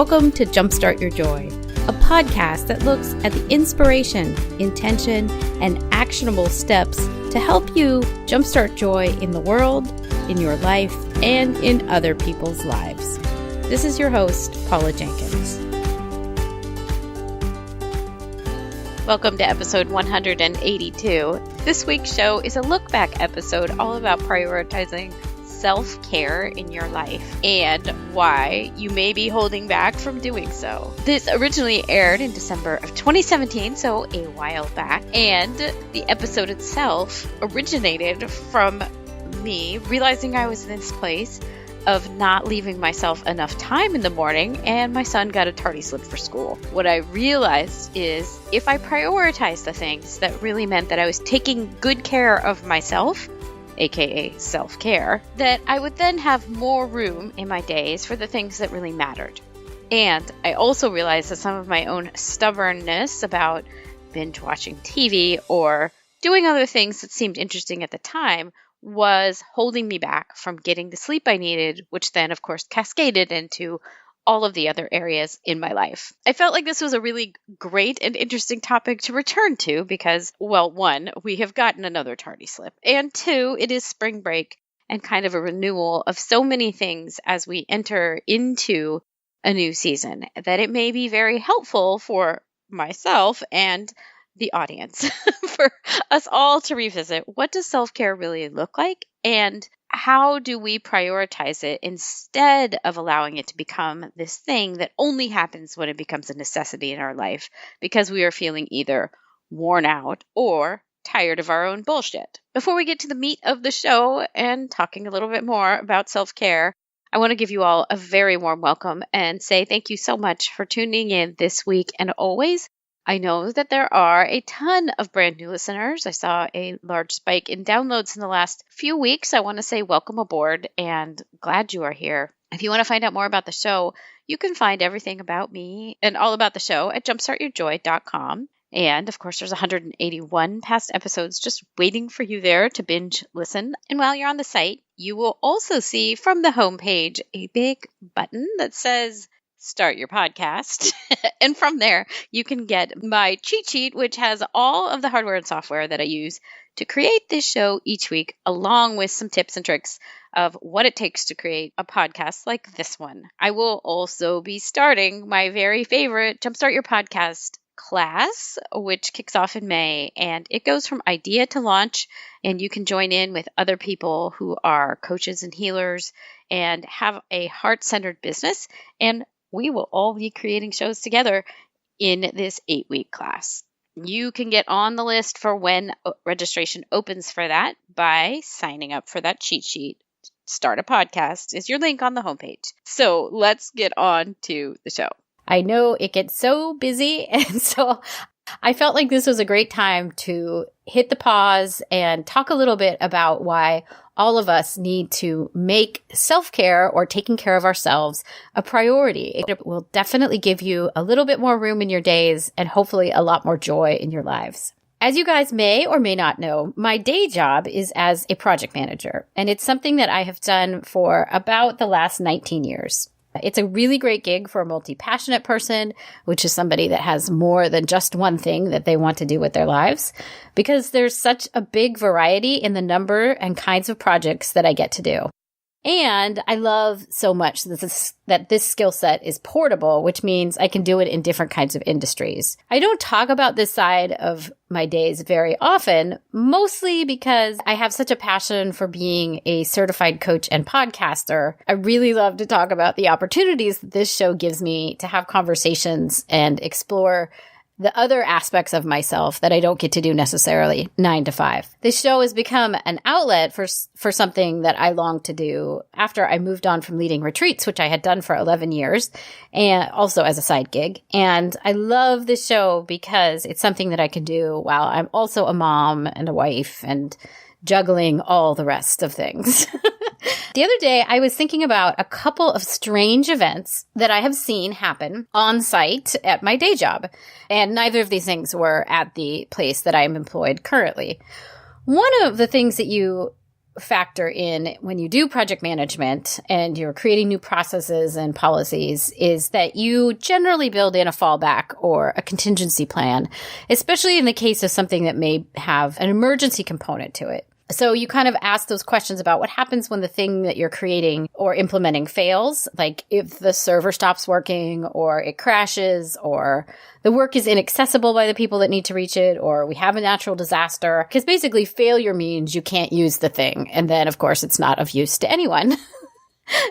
Welcome to Jumpstart Your Joy, a podcast that looks at the inspiration, intention, and actionable steps to help you jumpstart joy in the world, in your life, and in other people's lives. This is your host, Paula Jenkins. Welcome to episode 182. This week's show is a look-back episode all about prioritizing self-care in your life and why you may be holding back from doing so. This originally aired in December of 2017, so a while back, and the episode itself originated from me realizing I was in this place of not leaving myself enough time in the morning, and my son got a tardy slip for school. What I realized is if I prioritized the things that really meant that I was taking good care of myself, aka self-care, that I would then have more room in my days for the things that really mattered. And I also realized that some of my own stubbornness about binge watching TV or doing other things that seemed interesting at the time was holding me back from getting the sleep I needed, which then, of course, cascaded into all of the other areas in my life. I felt like this was a really great and interesting topic to return to because, well, one, we have gotten another tardy slip, and two, it is spring break and kind of a renewal of so many things as we enter into a new season that it may be very helpful for myself and the audience for us all to revisit what does self-care really look like and how do we prioritize it instead of allowing it to become this thing that only happens when it becomes a necessity in our life because we are feeling either worn out or tired of our own bullshit. Before we get to the meat of the show and talking a little bit more about self-care, I want to give you all a very warm welcome and say thank you so much for tuning in this week and always. I know that there are a ton of brand new listeners. I saw a large spike in downloads in the last few weeks. I want to say welcome aboard and glad you are here. If you want to find out more about the show, you can find everything about me and all about the show at jumpstartyourjoy.com. And of course, there's 181 past episodes just waiting for you there to binge listen. And while you're on the site, you will also see from the homepage a big button that says Start Your Podcast. And from there, you can get my cheat sheet, which has all of the hardware and software that I use to create this show each week, along with some tips and tricks of what it takes to create a podcast like this one. I will also be starting my very favorite Jumpstart Your Podcast class, which kicks off in May, and it goes from idea to launch, and you can join in with other people who are coaches and healers and have a heart-centered business, and we will all be creating shows together in this 8-week class. You can get on the list for when registration opens for that by signing up for that cheat sheet. Start a Podcast is your link on the homepage. So let's get on to the show. I know it gets so busy, and so I felt like this was a great time to hit the pause and talk a little bit about why all of us need to make self-care or taking care of ourselves a priority. It will definitely give you a little bit more room in your days and hopefully a lot more joy in your lives. As you guys may or may not know, my day job is as a project manager, and it's something that I have done for about the last 19 years. It's a really great gig for a multi-passionate person, which is somebody that has more than just one thing that they want to do with their lives, because there's such a big variety in the number and kinds of projects that I get to do. And I love so much that this skill set is portable, which means I can do it in different kinds of industries. I don't talk about this side of my days very often, mostly because I have such a passion for being a certified coach and podcaster. I really love to talk about the opportunities that this show gives me to have conversations and explore the other aspects of myself that I don't get to do necessarily 9 to 5. This show has become an outlet for something that I long to do after I moved on from leading retreats, which I had done for 11 years, and also as a side gig. And I love this show because it's something that I can do while I'm also a mom and a wife and juggling all the rest of things. The other day, I was thinking about a couple of strange events that I have seen happen on site at my day job, and neither of these things were at the place that I am employed currently. One of the things that you factor in when you do project management and you're creating new processes and policies is that you generally build in a fallback or a contingency plan, especially in the case of something that may have an emergency component to it. So you kind of ask those questions about what happens when the thing that you're creating or implementing fails, like if the server stops working or it crashes or the work is inaccessible by the people that need to reach it, or we have a natural disaster. Because basically failure means you can't use the thing. And then, of course, it's not of use to anyone.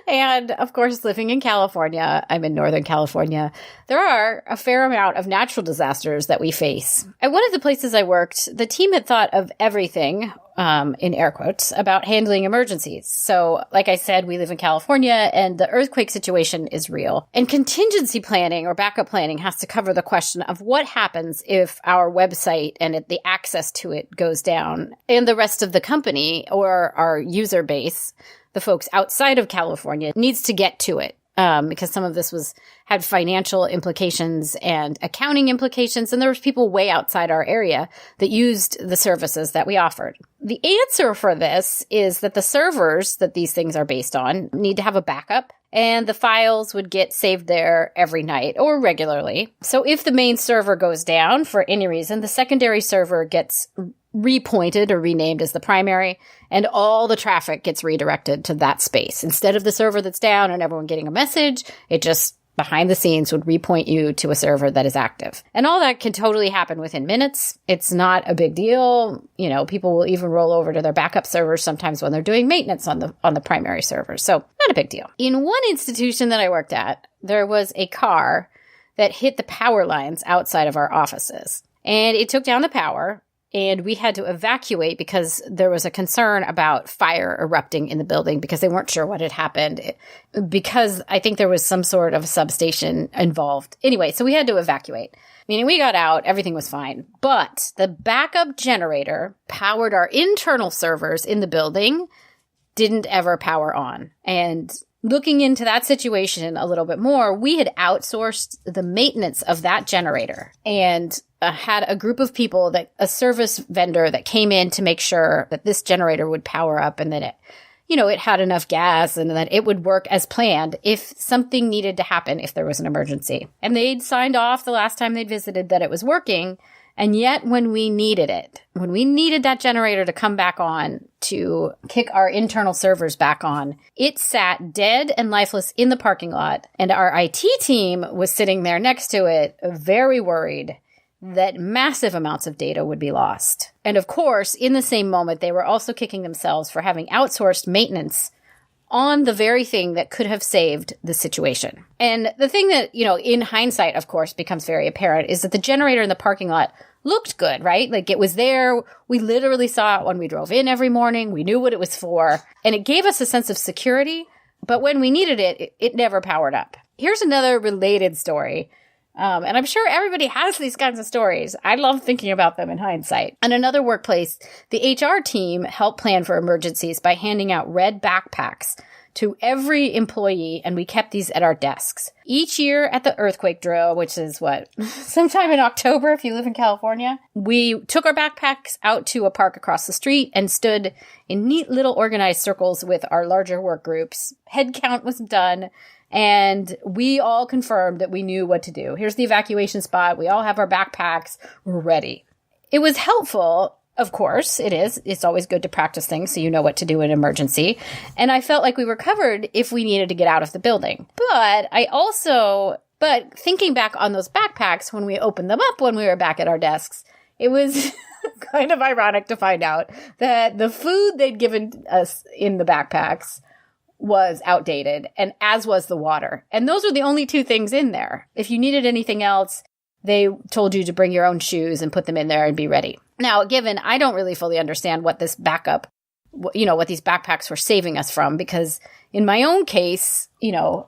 And of course, living in California, I'm in Northern California, there are a fair amount of natural disasters that we face. At one of the places I worked, the team had thought of everything, in air quotes, about handling emergencies. So like I said, we live in California and the earthquake situation is real. And contingency planning or backup planning has to cover the question of what happens if our website and the access to it goes down and the rest of the company or our user base, the folks outside of California, needs to get to it. Because some of this had financial implications and accounting implications, and there was people way outside our area that used the services that we offered. The answer for this is that the servers that these things are based on need to have a backup, and the files would get saved there every night or regularly. So if the main server goes down for any reason, the secondary server gets repointed or renamed as the primary, and all the traffic gets redirected to that space. Instead of the server that's down and everyone getting a message, it just behind the scenes would repoint you to a server that is active. And all that can totally happen within minutes. It's not a big deal. People will even roll over to their backup servers sometimes when they're doing maintenance on the primary server. So not a big deal. In one institution that I worked at, there was a car that hit the power lines outside of our offices. And it took down the power. And we had to evacuate because there was a concern about fire erupting in the building because they weren't sure what had happened because I think there was some sort of substation involved. Anyway, so we had to evacuate, meaning we got out, everything was fine. But the backup generator powered our internal servers in the building, didn't ever power on. And looking into that situation a little bit more, we had outsourced the maintenance of that generator and had a group of people, a service vendor that came in to make sure that this generator would power up and that it had enough gas and that it would work as planned if something needed to happen, if there was an emergency. And they'd signed off the last time they'd visited that it was working. And yet when we needed that generator to come back on to kick our internal servers back on, it sat dead and lifeless in the parking lot. And our IT team was sitting there next to it, very worried that massive amounts of data would be lost. And of course, in the same moment, they were also kicking themselves for having outsourced maintenance on the very thing that could have saved the situation. And the thing that, in hindsight, of course, becomes very apparent is that the generator in the parking lot looked good, right? Like it was there. We literally saw it when we drove in every morning. We knew what it was for. And it gave us a sense of security. But when we needed it, it never powered up. Here's another related story. And I'm sure everybody has these kinds of stories. I love thinking about them in hindsight. In another workplace, the HR team helped plan for emergencies by handing out red backpacks to every employee, and we kept these at our desks. Each year at the earthquake drill, which is sometime in October if you live in California, we took our backpacks out to a park across the street and stood in neat little organized circles with our larger work groups. Head count was done. And we all confirmed that we knew what to do. Here's the evacuation spot. We all have our backpacks. We're ready. It was helpful. Of course, it is. It's always good to practice things so you know what to do in an emergency. And I felt like we were covered if we needed to get out of the building. But thinking back on those backpacks, when we opened them up when we were back at our desks, it was kind of ironic to find out that the food they'd given us in the backpacks was outdated, and as was the water. And those were the only two things in there. If you needed anything else, they told you to bring your own shoes and put them in there and be ready. Now, given I don't really fully understand what this backup, what these backpacks were saving us from, because in my own case,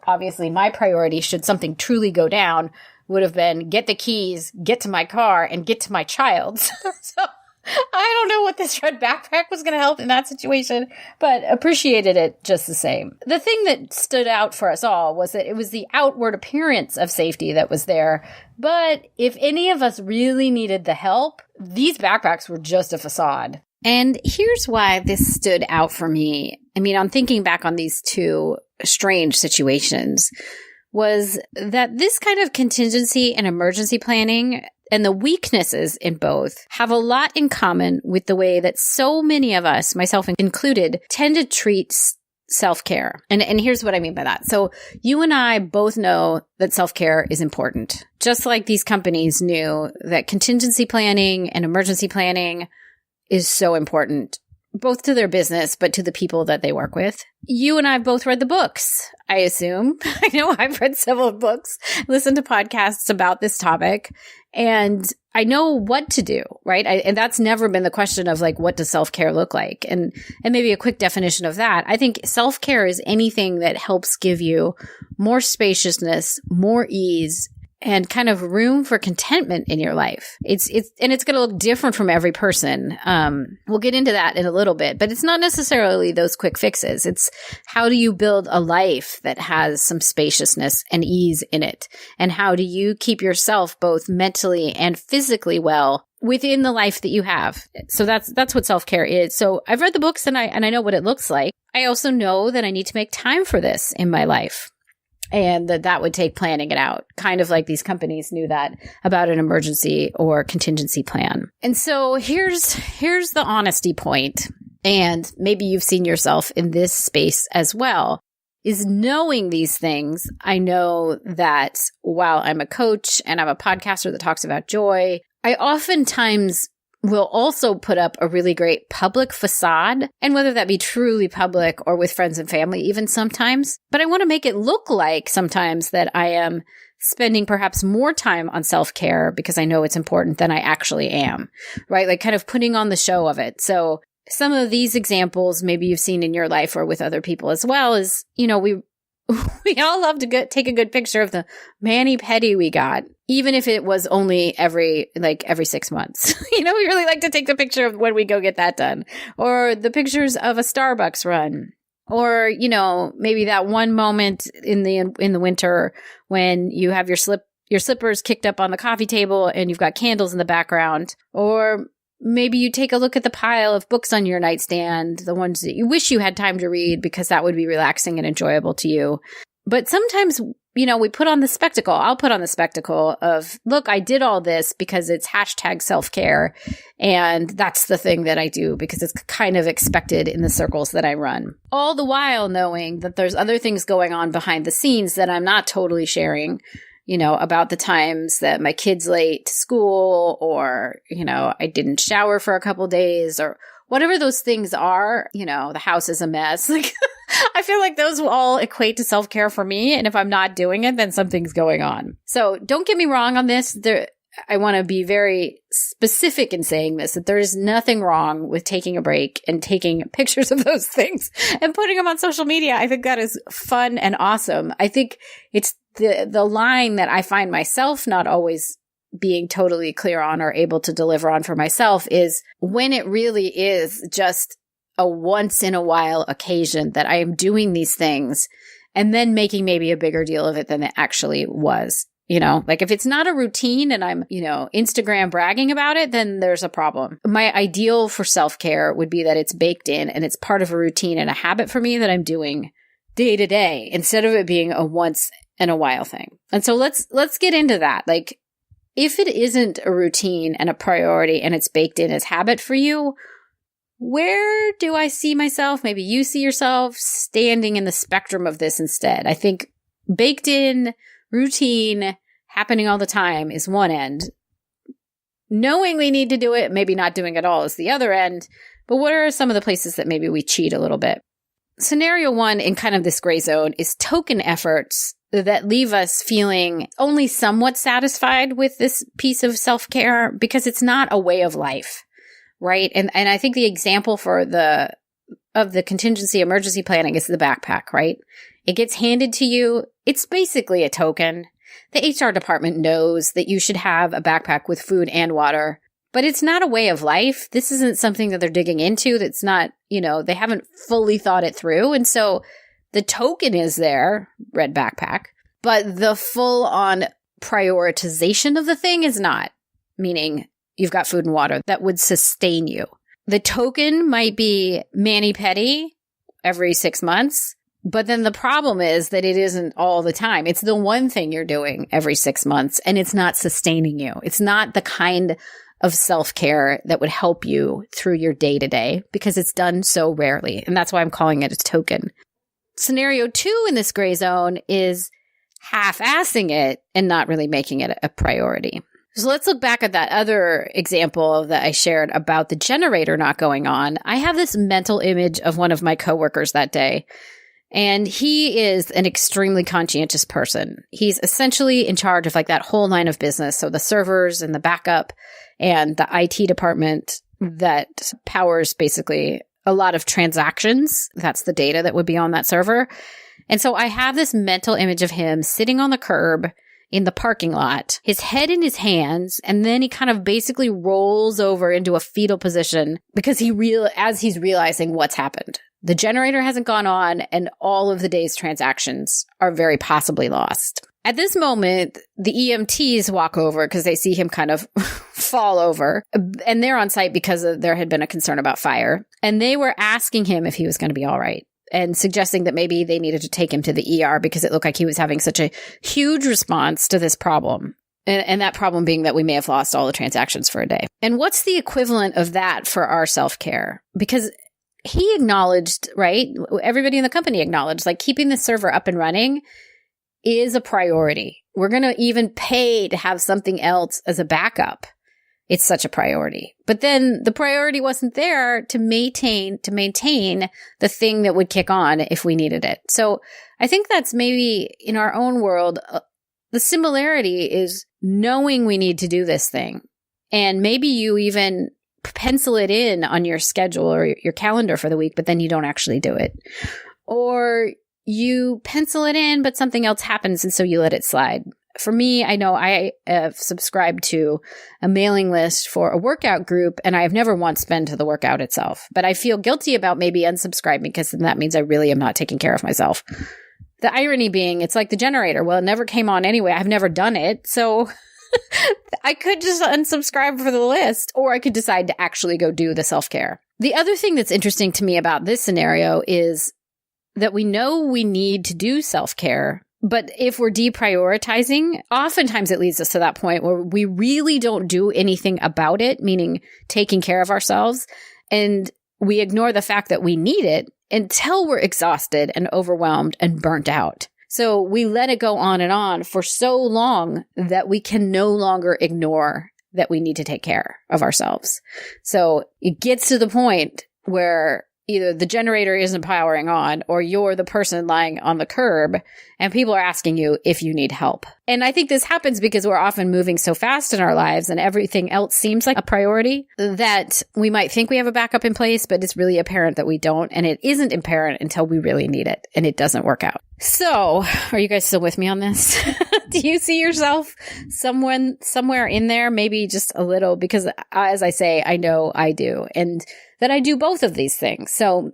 obviously my priority, should something truly go down, would have been get the keys, get to my car, and get to my child. So I don't know what this red backpack was going to help in that situation, but appreciated it just the same. The thing that stood out for us all was that it was the outward appearance of safety that was there. But if any of us really needed the help, these backpacks were just a facade. And here's why this stood out for me. I mean, I'm thinking back on these two strange situations, was that this kind of contingency and emergency planning and the weaknesses in both have a lot in common with the way that so many of us, myself included, tend to treat self-care. And here's what I mean by that. So you and I both know that self-care is important. Just like these companies knew that contingency planning and emergency planning is so important, both to their business, but to the people that they work with. You and I have both read the books, I assume. I know I've read several books, listened to podcasts about this topic, and I know what to do, right? And that's never been the question of like, what does self-care look like? And maybe a quick definition of that. I think self-care is anything that helps give you more spaciousness, more ease, and kind of room for contentment in your life. It's going to look different from every person. We'll get into that in a little bit, but it's not necessarily those quick fixes. It's how do you build a life that has some spaciousness and ease in it? And how do you keep yourself both mentally and physically well within the life that you have? So that's what self-care is. So I've read the books and I know what it looks like. I also know that I need to make time for this in my life. And that would take planning it out, kind of like these companies knew that about an emergency or contingency plan. And so here's the honesty point, and maybe you've seen yourself in this space as well, is knowing these things. I know that while I'm a coach and I'm a podcaster that talks about joy, I oftentimes will also put up a really great public facade, and whether that be truly public or with friends and family, even sometimes. But I want to make it look like sometimes that I am spending perhaps more time on self-care because I know it's important than I actually am, right? Like kind of putting on the show of it. So some of these examples maybe you've seen in your life or with other people as well is, you know, we all love to take a good picture of the mani-pedi we got, even if it was only every 6 months. You know, we really like to take the picture of when we go get that done, or the pictures of a Starbucks run, or, you know, maybe that one moment in the winter when you have your slippers kicked up on the coffee table and you've got candles in the background, or maybe you take a look at the pile of books on your nightstand, the ones that you wish you had time to read because that would be relaxing and enjoyable to you. But sometimes, you know, we put on the spectacle. I'll put on the spectacle of, look, I did all this because it's hashtag self-care. And that's the thing that I do because it's kind of expected in the circles that I run. All the while knowing that there's other things going on behind the scenes that I'm not totally sharing, you know, about the times that my kid's late to school, or, you know, I didn't shower for a couple days, or whatever those things are. You know, the house is a mess. Like, I feel like those will all equate to self-care for me. And if I'm not doing it, then something's going on. So don't get me wrong on this. I want to be very specific in saying this, that there is nothing wrong with taking a break and taking pictures of those things and putting them on social media. I think that is fun and awesome. I think it's the line that I find myself not always being totally clear on or able to deliver on for myself is when it really is just a once in a while occasion that I am doing these things and then making maybe a bigger deal of it than it actually was. You know, like if it's not a routine and I'm, you know, Instagram bragging about it, then there's a problem. My ideal for self-care would be that it's baked in and it's part of a routine and a habit for me that I'm doing day to day instead of it being a once in a while thing. And so let's get into that. Like, if it isn't a routine and a priority and it's baked in as habit for you, where do I see myself? Maybe you see yourself standing in the spectrum of this instead. I think baked in, routine, happening all the time is one end. Knowing we need to do it, maybe not doing it all is the other end. But what are some of the places that maybe we cheat a little bit? Scenario one in kind of this gray zone is token efforts that leave us feeling only somewhat satisfied with this piece of self-care because it's not a way of life, right? And I think the example for the contingency emergency planning is the backpack, right? It gets handed to you. It's basically a token. The HR department knows that you should have a backpack with food and water, but it's not a way of life. This isn't something that they're digging into. That's not, you know, they haven't fully thought it through. And so the token is there, red backpack, but the full on prioritization of the thing is not, meaning you've got food and water that would sustain you. the token might be mani-pedi every 6 months. But then the problem is that it isn't all the time. It's the one thing you're doing every 6 months, and it's not sustaining you. It's not the kind of self-care that would help you through your day-to-day because it's done so rarely. And that's why I'm calling it a token. Scenario 2 in this gray zone is half-assing it and not really making it a priority. So let's look back at that other example that I shared about the generator not going on. I have this mental image of one of my coworkers that day. And he is an extremely conscientious person. He's essentially in charge of like that whole line of business. So the servers and the backup and the IT department that powers basically a lot of transactions. That's the data that would be on that server. And so I have this mental image of him sitting on the curb in the parking lot, his head in his hands, and then he kind of basically rolls over into a fetal position because as he's realizing what's happened. The generator hasn't gone on, and all of the day's transactions are very possibly lost. At this moment, the EMTs walk over because they see him kind of fall over, and they're on site because there had been a concern about fire. And they were asking him if he was going to be all right and suggesting that maybe they needed to take him to the ER because it looked like he was having such a huge response to this problem. And that problem being that we may have lost all the transactions for a day. And what's the equivalent of that for our self-care? Because he acknowledged, right? Everybody in the company acknowledged, like keeping the server up and running is a priority. We're going to even pay to have something else as a backup. It's such a priority. But then the priority wasn't there to maintain the thing that would kick on if we needed it. So I think that's maybe in our own world, the similarity is knowing we need to do this thing. And maybe you even pencil it in on your schedule or your calendar for the week, but then you don't actually do it. Or you pencil it in, but something else happens, and so you let it slide. For me, I know I have subscribed to a mailing list for a workout group, and I have never once been to the workout itself. But I feel guilty about maybe unsubscribing because then that means I really am not taking care of myself. The irony being, it's like the generator. Well, it never came on anyway. I've never done it, so I could just unsubscribe for the list, or I could decide to actually go do the self-care. The other thing that's interesting to me about this scenario is that we know we need to do self-care, but if we're deprioritizing, oftentimes it leads us to that point where we really don't do anything about it, meaning taking care of ourselves, and we ignore the fact that we need it until we're exhausted and overwhelmed and burnt out. So we let it go on for so long that we can no longer ignore that we need to take care of ourselves. So it gets to the point where either the generator isn't powering on or you're the person lying on the curb and people are asking you if you need help. And I think this happens because we're often moving so fast in our lives and everything else seems like a priority that we might think we have a backup in place, but it's really apparent that we don't. And it isn't apparent until we really need it and it doesn't work out. So are you guys still with me on this? Do you see yourself somewhere in there? Maybe just a little, because as I say, I know I do. And that I do both of these things. So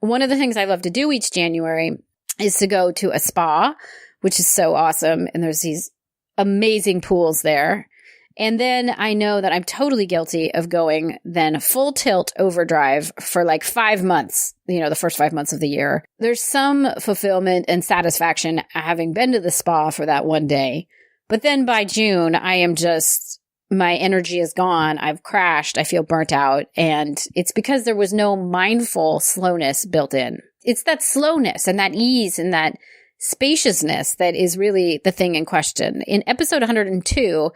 one of the things I love to do each January is to go to a spa, which is so awesome. And there's these amazing pools there. And then I know that I'm totally guilty of going then full tilt overdrive for like 5 months, the first 5 months of the year. There's some fulfillment and satisfaction having been to the spa for that one day. But then by June, I am just, my energy is gone. I've crashed. I feel burnt out. And it's because there was no mindful slowness built in. It's that slowness and that ease and that spaciousness that is really the thing in question. In episode 102,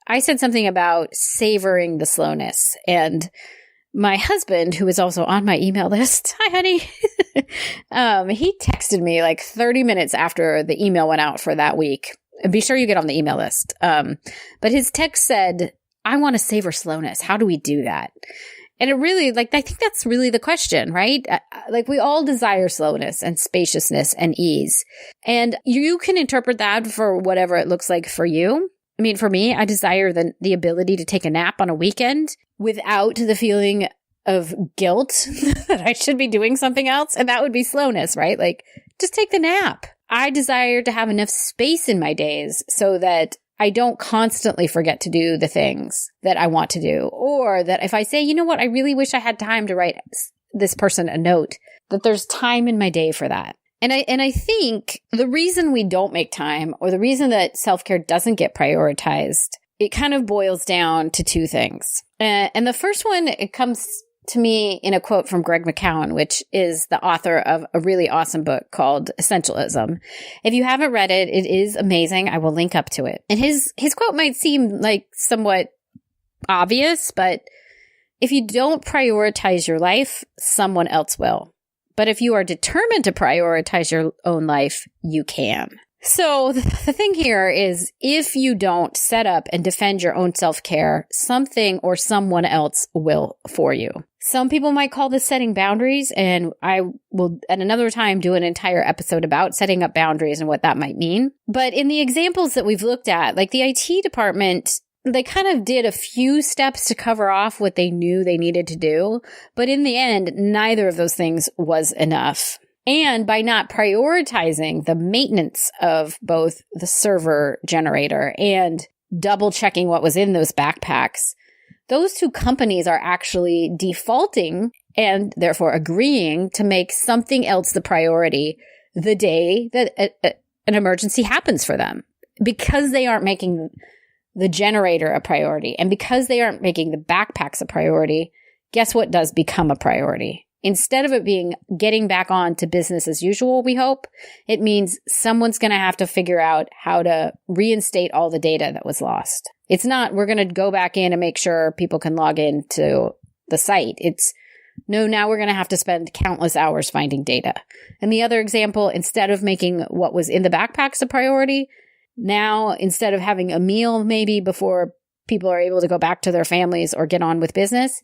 I said something about savoring the slowness. And my husband, who is also on my email list, hi, honey, he texted me like 30 minutes after the email went out for that week. And be sure you get on the email list. But his text said, I want to savor slowness. How do we do that? And it really, I think that's really the question, right? We all desire slowness and spaciousness and ease. And you can interpret that for whatever it looks like for you. I mean, for me, I desire the ability to take a nap on a weekend without the feeling of guilt that I should be doing something else. And that would be slowness, right? Just take the nap. I desire to have enough space in my days so that I don't constantly forget to do the things that I want to do. Or that if I say, you know what, I really wish I had time to write this person a note, that there's time in my day for that. And I think the reason we don't make time, or the reason that self-care doesn't get prioritized, it kind of boils down to two things. And the first one, it comes to me in a quote from Greg McKeown, which is the author of a really awesome book called Essentialism. If you haven't read it, it is amazing. I will link up to it. And his quote might seem like somewhat obvious, but if you don't prioritize your life, someone else will. But if you are determined to prioritize your own life, you can. So the thing here is, if you don't set up and defend your own self-care, something or someone else will for you. Some people might call this setting boundaries, and I will at another time do an entire episode about setting up boundaries and what that might mean. But in the examples that we've looked at, like the IT department, they kind of did a few steps to cover off what they knew they needed to do. But in the end, neither of those things was enough. And by not prioritizing the maintenance of both the server generator and double checking what was in those backpacks, those two companies are actually defaulting and therefore agreeing to make something else the priority the day that an emergency happens for them, because they aren't making the generator a priority. And because they aren't making the backpacks a priority, guess what does become a priority? Instead of it being getting back on to business as usual, we hope, it means someone's going to have to figure out how to reinstate all the data that was lost. It's not, we're going to go back in and make sure people can log into the site. It's, no, now we're going to have to spend countless hours finding data. And the other example, instead of making what was in the backpacks a priority, now, instead of having a meal maybe before people are able to go back to their families or get on with business,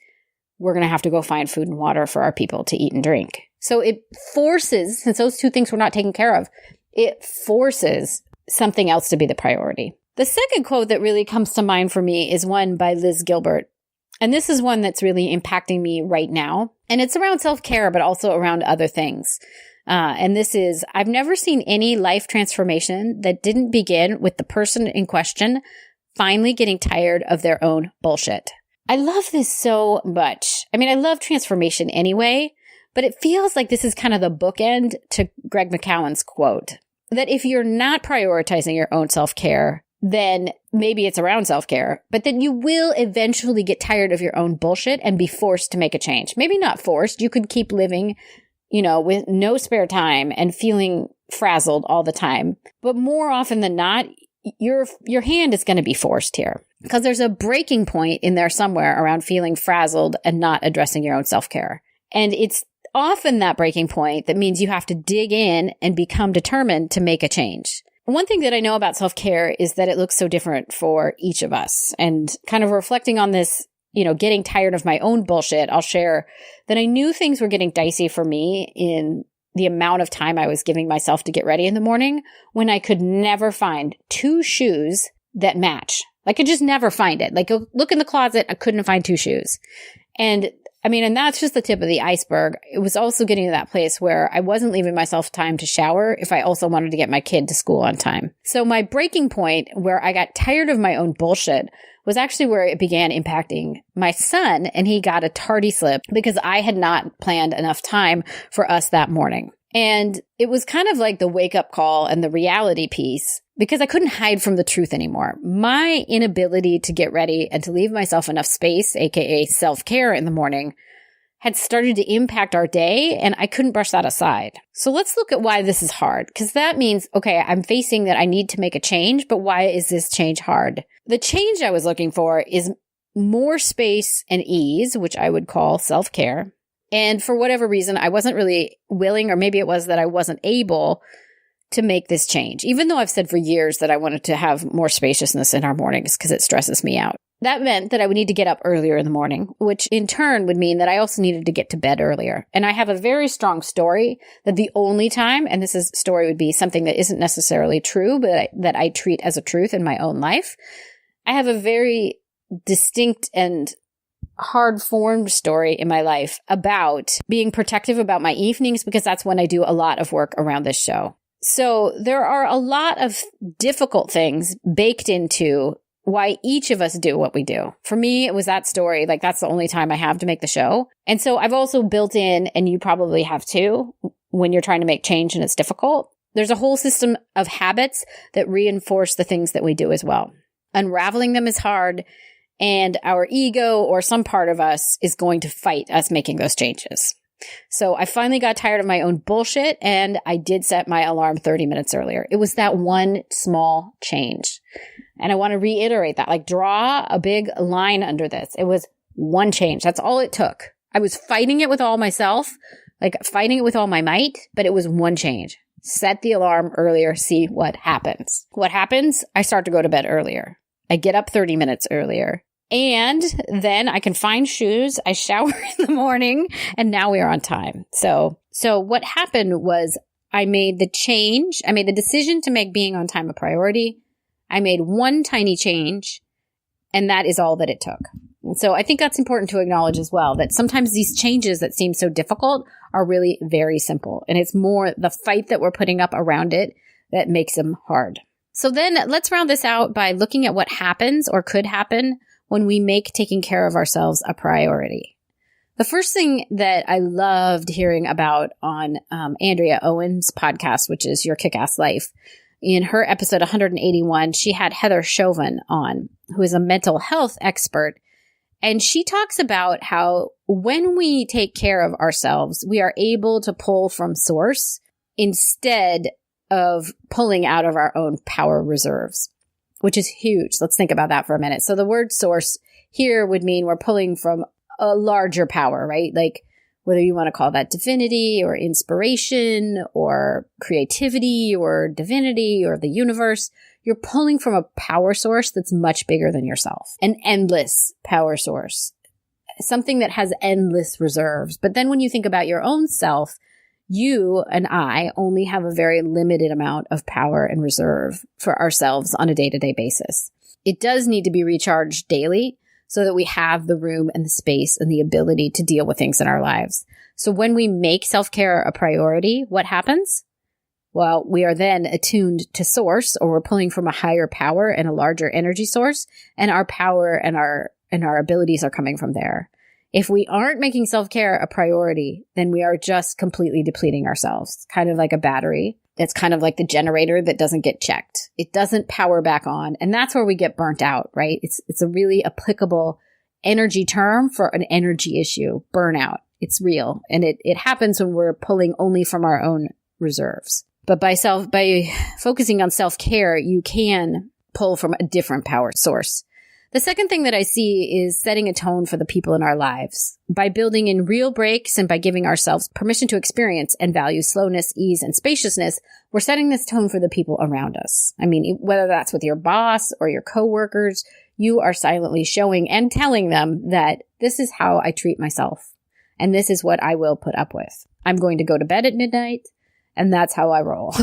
we're going to have to go find food and water for our people to eat and drink. So it forces, since those two things were not taken care of, it forces something else to be the priority. The second quote that really comes to mind for me is one by Liz Gilbert. And this is one that's really impacting me right now. And it's around self-care, but also around other things. And this is, I've never seen any life transformation that didn't begin with the person in question finally getting tired of their own bullshit. I love this so much. I mean, I love transformation anyway, but it feels like this is kind of the bookend to Greg McKeown's quote, that if you're not prioritizing your own self-care, then maybe it's around self-care, but then you will eventually get tired of your own bullshit and be forced to make a change. Maybe not forced. You could keep living, with no spare time and feeling frazzled all the time. But more often than not, your hand is going to be forced here, because there's a breaking point in there somewhere around feeling frazzled and not addressing your own self-care. And it's often that breaking point that means you have to dig in and become determined to make a change. One thing that I know about self-care is that it looks so different for each of us. And kind of reflecting on this, getting tired of my own bullshit, I'll share that I knew things were getting dicey for me in the amount of time I was giving myself to get ready in the morning, when I could never find two shoes that match. I could just never find it. Like, look in the closet, I couldn't find two shoes. And that's just the tip of the iceberg. It was also getting to that place where I wasn't leaving myself time to shower if I also wanted to get my kid to school on time. So my breaking point where I got tired of my own bullshit was actually where it began impacting my son, and he got a tardy slip because I had not planned enough time for us that morning. And it was kind of like the wake-up call and the reality piece, because I couldn't hide from the truth anymore. My inability to get ready and to leave myself enough space, aka self-care in the morning, had started to impact our day, and I couldn't brush that aside. So let's look at why this is hard, because that means, okay, I'm facing that I need to make a change, but why is this change hard? The change I was looking for is more space and ease, which I would call self-care. And for whatever reason, I wasn't really willing, or maybe it was that I wasn't able to make this change, even though I've said for years that I wanted to have more spaciousness in our mornings because it stresses me out. That meant that I would need to get up earlier in the morning, which in turn would mean that I also needed to get to bed earlier. And I have a very strong story that the only time, and story would be something that isn't necessarily true, but that I treat as a truth in my own life. I have a very distinct and hard-formed story in my life about being protective about my evenings, because that's when I do a lot of work around this show. So there are a lot of difficult things baked into why each of us do what we do. For me, it was that story. Like, that's the only time I have to make the show. And so I've also built in, and you probably have too, when you're trying to make change and it's difficult, there's a whole system of habits that reinforce the things that we do as well. Unraveling them is hard, and our ego or some part of us is going to fight us making those changes. So I finally got tired of my own bullshit, and I did set my alarm 30 minutes earlier. It was that one small change. And I want to reiterate that, like, draw a big line under this. It was one change. That's all it took. I was fighting it with all myself, like fighting it with all my might, but it was one change. Set the alarm earlier, see what happens. What happens? I start to go to bed earlier. I get up 30 minutes earlier. And then I can find shoes. I shower in the morning, and now we are on time. So what happened was I made the change. I made the decision to make being on time a priority. I made one tiny change, and that is all that it took. And so I think that's important to acknowledge as well, that sometimes these changes that seem so difficult are really very simple. And it's more the fight that we're putting up around it that makes them hard. So then let's round this out by looking at what happens or could happen when we make taking care of ourselves a priority. The first thing that I loved hearing about on Andrea Owen's podcast, which is Your Kick-Ass Life, in her episode 181, she had Heather Chauvin on, who is a mental health expert. And she talks about how when we take care of ourselves, we are able to pull from source instead of pulling out of our own power reserves, which is huge. Let's think about that for a minute. So the word source here would mean we're pulling from a larger power, right? Like, whether you want to call that divinity or inspiration or creativity or divinity or the universe, you're pulling from a power source that's much bigger than yourself, an endless power source, something that has endless reserves. But then when you think about your own self, you and I only have a very limited amount of power and reserve for ourselves on a day-to-day basis. It does need to be recharged daily, so that we have the room and the space and the ability to deal with things in our lives. So when we make self-care a priority, what happens? Well, we are then attuned to source, or we're pulling from a higher power and a larger energy source, and our power and our abilities are coming from there. If we aren't making self-care a priority, then we are just completely depleting ourselves, kind of like a battery. It's kind of like the generator that doesn't get checked. It doesn't power back on. And that's where we get burnt out, right? It's a really applicable energy term for an energy issue, burnout. It's real. And it happens when we're pulling only from our own reserves. But by focusing on self-care, you can pull from a different power source. The second thing that I see is setting a tone for the people in our lives. By building in real breaks and by giving ourselves permission to experience and value slowness, ease, and spaciousness, we're setting this tone for the people around us. I mean, whether that's with your boss or your coworkers, you are silently showing and telling them that this is how I treat myself, and this is what I will put up with. I'm going to go to bed at midnight, and that's how I roll.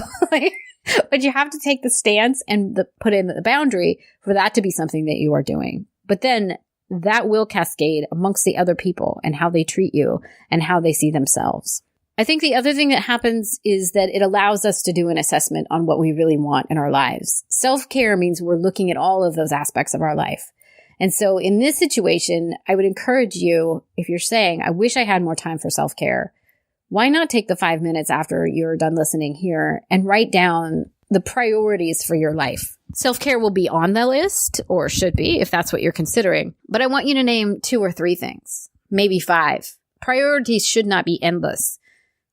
But you have to take the stance and put in the boundary for that to be something that you are doing. But then that will cascade amongst the other people and how they treat you and how they see themselves. I think the other thing that happens is that it allows us to do an assessment on what we really want in our lives. Self-care means we're looking at all of those aspects of our life. And so in this situation, I would encourage you, if you're saying, I wish I had more time for self-care, why not take the 5 minutes after you're done listening here and write down the priorities for your life? Self-care will be on the list, or should be, if that's what you're considering. But I want you to name 2 or 3 things, maybe 5. Priorities should not be endless.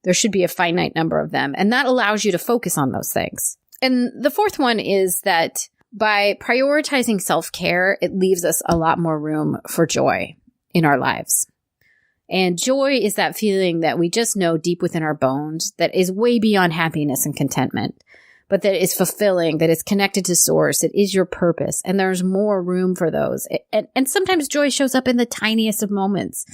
There should be a finite number of them, and that allows you to focus on those things. And the fourth one is that by prioritizing self-care, it leaves us a lot more room for joy in our lives. And joy is that feeling that we just know deep within our bones that is way beyond happiness and contentment, but that is fulfilling, that is connected to source. It is your purpose, and there's more room for those. And sometimes joy shows up in the tiniest of moments.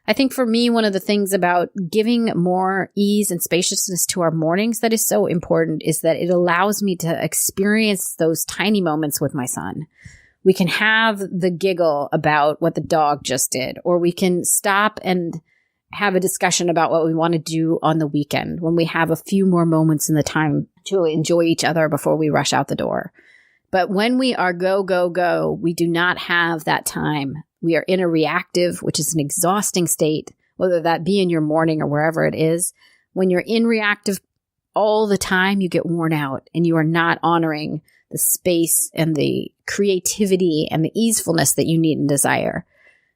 I think for me, one of the things about giving more ease and spaciousness to our mornings that is so important is that it allows me to experience those tiny moments with my son. We can have the giggle about what the dog just did, or we can stop and have a discussion about what we want to do on the weekend when we have a few more moments in the time to enjoy each other before we rush out the door. But when we are go, go, go, we do not have that time. We are in a reactive, which is an exhausting state, whether that be in your morning or wherever it is. When you're in reactive all the time, you get worn out and you are not honoring the space and the creativity and the easefulness that you need and desire.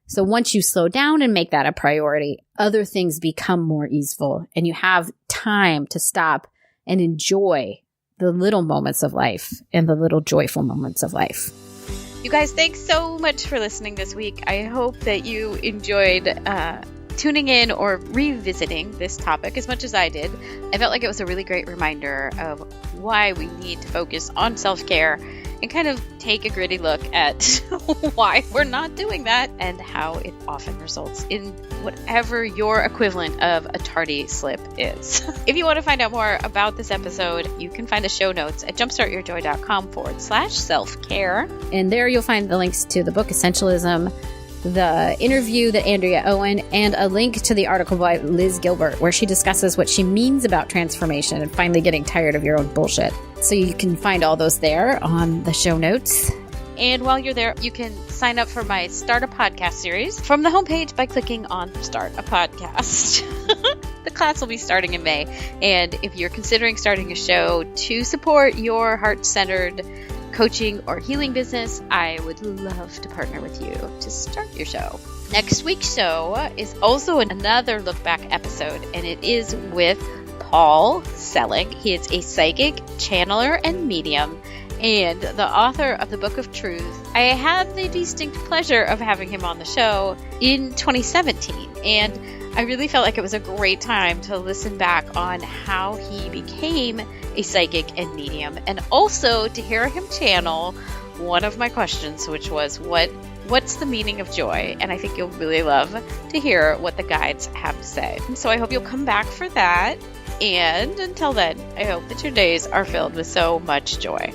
So once you slow down and make that a priority, other things become more easeful and you have time to stop and enjoy the little moments of life and the little joyful moments of life. You guys, thanks so much for listening this week. I hope that you enjoyed tuning in or revisiting this topic as much as I did. I felt like it was a really great reminder of why we need to focus on self-care and kind of take a gritty look at why we're not doing that and how it often results in whatever your equivalent of a tardy slip is. If you want to find out more about this episode, you can find the show notes at jumpstartyourjoy.com/self-care. And there you'll find the links to the book Essentialism, the interview that Andrea Owen, and a link to the article by Liz Gilbert, where she discusses what she means about transformation and finally getting tired of your own bullshit. So you can find all those there on the show notes. And while you're there, you can sign up for my Start a Podcast series from the homepage by clicking on Start a Podcast. The class will be starting in May. And if you're considering starting a show to support your heart-centered coaching or healing business, I would love to partner with you to start your show. Next week's show is also another look back episode, and it is with Paul Selig. He is a psychic, channeler, and medium, and the author of the Book of Truth. I had the distinct pleasure of having him on the show in 2017, and I really felt like it was a great time to listen back on how he became a psychic and medium, and also to hear him channel one of my questions, which was what's the meaning of joy? And I think you'll really love to hear what the guides have to say. And so I hope you'll come back for that. And until then, I hope that your days are filled with so much joy.